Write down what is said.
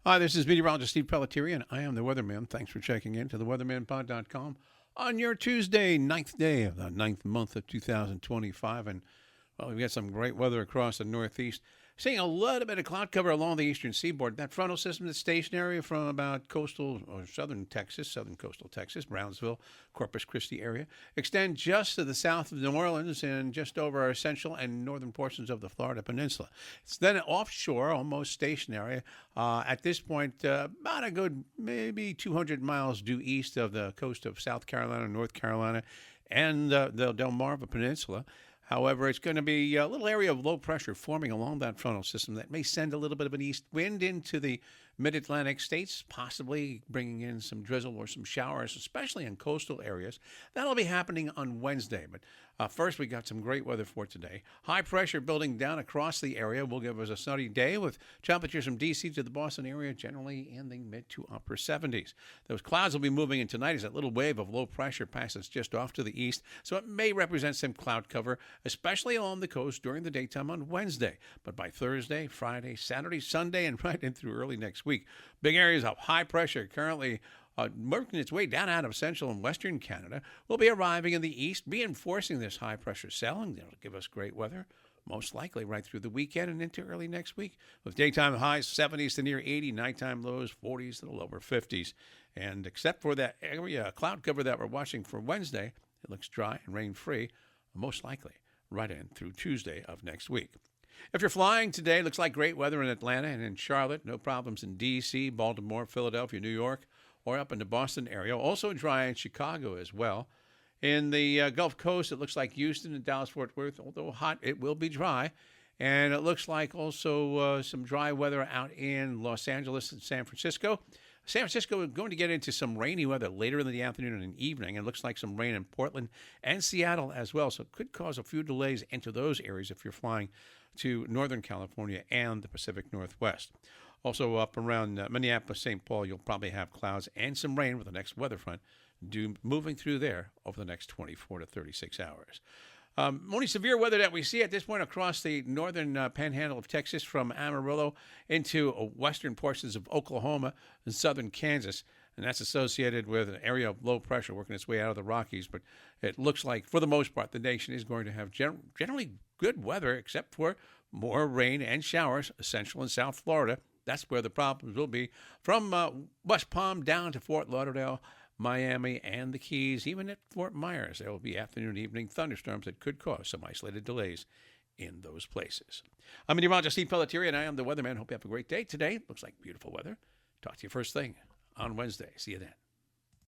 Hi, this is Meteorologist Steve Pellettiere, and I am the Weatherman. Thanks for checking in to the weathermanpod.com on your Tuesday, 9th day of the 9th month of 2025. And, well, we've got some great weather across the Northeast. Seeing a little bit of cloud cover along the eastern seaboard. That frontal system that's stationary from about coastal or southern coastal Texas, Brownsville, Corpus Christi area, extend just to the south of New Orleans and just over our central and northern portions of the Florida Peninsula. It's then offshore, almost stationary. At this point, about a good maybe 200 miles due east of the coast of South Carolina, North Carolina, and the Delmarva Peninsula. However, it's going to be a little area of low pressure forming along that frontal system that may send a little bit of an east wind into the mid-Atlantic states, possibly bringing in some drizzle or some showers, especially in coastal areas. That'll be happening on Wednesday. But first, we got some great weather for today. High pressure building down across the area will give us a sunny day with temperatures from D.C. to the Boston area generally in the mid to upper 70s. Those clouds will be moving in tonight as that little wave of low pressure passes just off to the east, so it may represent some cloud cover, especially along the coast during the daytime on Wednesday. But by Thursday, Friday, Saturday, Sunday, and right in through early next week, big areas of high pressure currently working its way down out of central and western Canada will be arriving in the east, reinforcing this high pressure cell, and it'll give us great weather, most likely right through the weekend and into early next week, with daytime highs 70s to near 80, nighttime lows 40s to the lower 50s. And except for that area cloud cover that we're watching for Wednesday, it looks dry and rain-free, most likely right in through Tuesday of next week. If you're flying today, it looks like great weather in Atlanta and in Charlotte. No problems in D.C., Baltimore, Philadelphia, New York, or up in the Boston area. Also dry in Chicago as well. In the Gulf Coast, it looks like Houston and Dallas-Fort Worth, although hot, it will be dry. And it looks like also some dry weather out in Los Angeles and San Francisco. San Francisco is going to get into some rainy weather later in the afternoon and evening. It looks like some rain in Portland and Seattle as well. So it could cause a few delays into those areas if you're flying to Northern California and the Pacific Northwest. Also up around Minneapolis, St. Paul, you'll probably have clouds and some rain with the next weather front moving through there over the next 24 to 36 hours. Only severe weather that we see at this point across the northern panhandle of Texas from Amarillo into western portions of Oklahoma and southern Kansas. And that's associated with an area of low pressure working its way out of the Rockies. But it looks like, for the most part, the nation is going to have generally good weather, except for more rain and showers, central and South Florida. That's where the problems will be. From West Palm down to Fort Lauderdale, Miami, and the Keys, even at Fort Myers, there will be afternoon and evening thunderstorms that could cause some isolated delays in those places. I'm Meteorologist Steve Pellettiere, and I am the Weatherman. Hope you have a great day today. Looks like beautiful weather. Talk to you first thing on Wednesday. See you then.